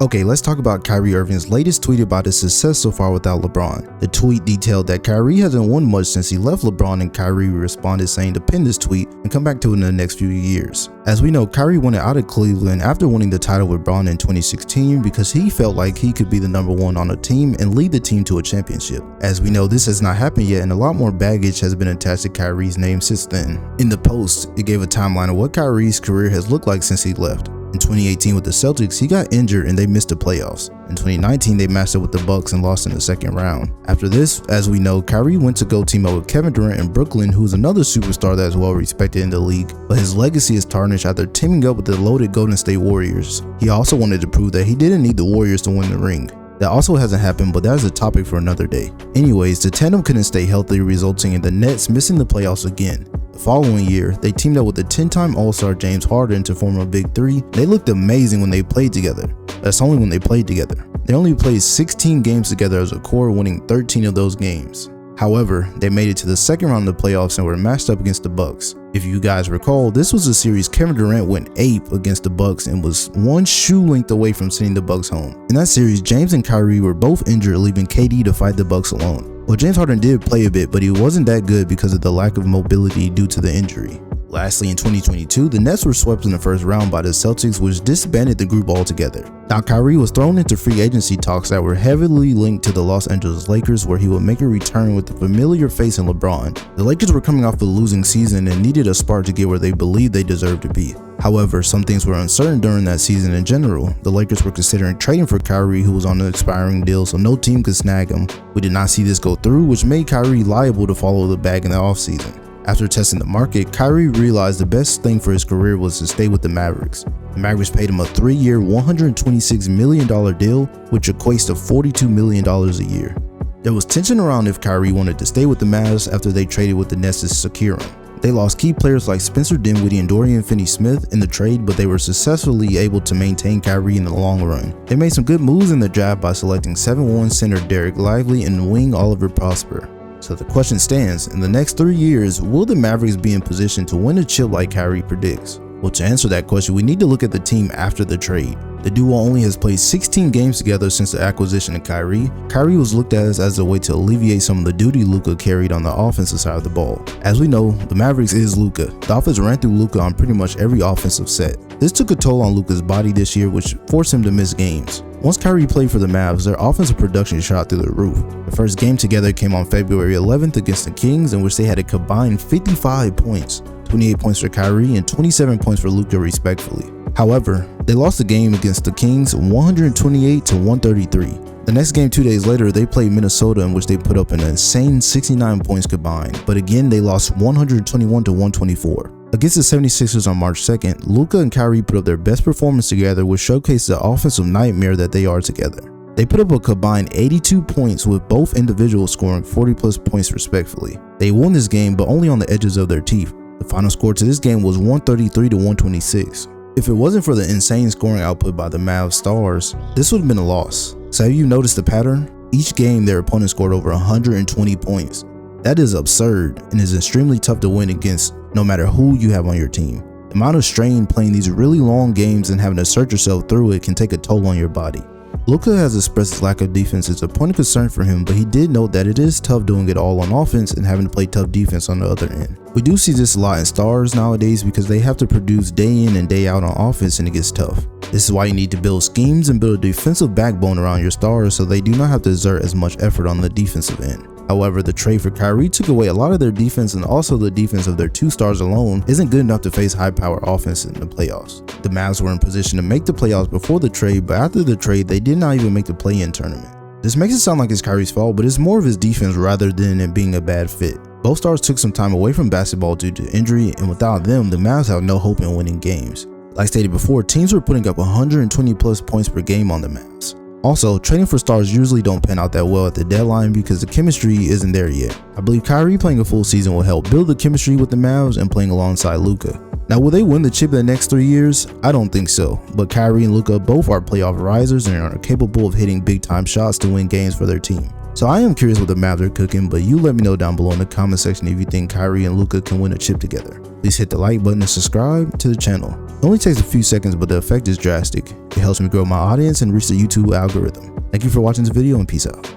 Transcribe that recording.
Okay, let's talk about Kyrie Irving's latest tweet about his success so far without LeBron. The tweet detailed that Kyrie hasn't won much since he left LeBron, and Kyrie responded saying to pin this tweet and come back to it in the next few years. As we know, Kyrie wanted out of Cleveland after winning the title with LeBron in 2016 because he felt like he could be the #1 on the team and lead the team to a championship. As we know, this has not happened yet, and a lot more baggage has been attached to Kyrie's name since then. In the post, it gave a timeline of what Kyrie's career has looked like since he left. In 2018 with the Celtics, he got injured and they missed the playoffs. In 2019, they matched up with the Bucks and lost in the second round. After this, as we know, Kyrie went to go team up with Kevin Durant in Brooklyn, who's another superstar that is well respected in the league, but his legacy is tarnished after teaming up with the loaded Golden State Warriors. He also wanted to prove that he didn't need the Warriors to win the ring. That also hasn't happened, but that is a topic for another day. Anyways, the tandem couldn't stay healthy, resulting in the Nets missing the playoffs again. The following year, they teamed up with the 10-time All-Star James Harden to form a Big Three. They looked amazing when they played together. That's only when they played together. They only played 16 games together as a core, winning 13 of those games. However, they made it to the second round of the playoffs and were matched up against the Bucks. If you guys recall, this was a series Kevin Durant went ape against the Bucks and was one shoe length away from sending the Bucks home. In that series, James and Kyrie were both injured, leaving KD to fight the Bucks alone. Well, James Harden did play a bit, but he wasn't that good because of the lack of mobility due to the injury. Lastly, in 2022, the Nets were swept in the first round by the Celtics, which disbanded the group altogether. Now, Kyrie was thrown into free agency talks that were heavily linked to the Los Angeles Lakers, where he would make a return with the familiar face in LeBron. The Lakers were coming off a losing season and needed a spark to get where they believed they deserved to be. However, some things were uncertain during that season in general. The Lakers were considering trading for Kyrie, who was on an expiring deal, so no team could snag him. We did not see this go through, which made Kyrie liable to follow the bag in the offseason. After testing the market, Kyrie realized the best thing for his career was to stay with the Mavericks. The Mavericks paid him a 3-year, $126 million deal, which equates to $42 million a year. There was tension around if Kyrie wanted to stay with the Mavs after they traded with the Nets to secure him. They lost key players like Spencer Dinwiddie and Dorian Finney-Smith in the trade, but they were successfully able to maintain Kyrie in the long run. They made some good moves in the draft by selecting 7'1" center Derek Lively and wing Oliver Prosper. So the question stands, in the next 3 years, will the Mavericks be in position to win a chip like Kyrie predicts? Well, to answer that question, we need to look at the team after the trade. The duo only has played 16 games together since the acquisition of Kyrie. Kyrie was looked at as a way to alleviate some of the duty Luka carried on the offensive side of the ball. As we know, the Mavericks is Luka. The offense ran through Luka on pretty much every offensive set. This took a toll on Luka's body this year, which forced him to miss games. Once Kyrie played for the Mavs, their offensive production shot through the roof. The first game together came on February 11th against the Kings, in which they had a combined 55 points, 28 points for Kyrie and 27 points for Luka respectively. However, they lost the game against the Kings 128 to 133. The next game 2 days later, they played Minnesota, in which they put up an insane 69 points combined, but again they lost 121 to 124. Against the 76ers on March 2nd, Luka and Kyrie put up their best performance together, which showcased the offensive nightmare that they are together. They put up a combined 82 points, with both individuals scoring 40 plus points respectively. They won this game, but only on the edges of their teeth. The final score to this game was 133 to 126. If it wasn't for the insane scoring output by the Mavs stars, this would have been a loss. So have you noticed the pattern? Each game their opponent scored over 120 points. That is absurd and is extremely tough to win against no matter who you have on your team. The amount of strain playing these really long games and having to search yourself through it can take a toll on your body. Luka has expressed his lack of defense as a point of concern for him, but he did note that it is tough doing it all on offense and having to play tough defense on the other end. We do see this a lot in stars nowadays because they have to produce day in and day out on offense, and it gets tough. This is why you need to build schemes and build a defensive backbone around your stars so they do not have to exert as much effort on the defensive end. However, the trade for Kyrie took away a lot of their defense, and also the defense of their 2 stars alone isn't good enough to face high-power offense in the playoffs. The Mavs were in position to make the playoffs before the trade, but after the trade, they did not even make the play-in tournament. This makes it sound like it's Kyrie's fault, but it's more of his defense rather than it being a bad fit. Both stars took some time away from basketball due to injury, and without them, the Mavs have no hope in winning games. Like stated before, teams were putting up 120 plus points per game on the Mavs. Also, trading for stars usually don't pan out that well at the deadline because the chemistry isn't there yet. I believe Kyrie playing a full season will help build the chemistry with the Mavs and playing alongside Luka. Now, will they win the chip in the next 3 years? I don't think so, but Kyrie and Luka both are playoff risers and are capable of hitting big time shots to win games for their team. So I am curious what the Mavs are cooking, but you let me know down below in the comment section if you think Kyrie and Luka can win a chip together. Please hit the like button and subscribe to the channel. It only takes a few seconds, but the effect is drastic. It helps me grow my audience and reach the YouTube algorithm. Thank you for watching this video and peace out.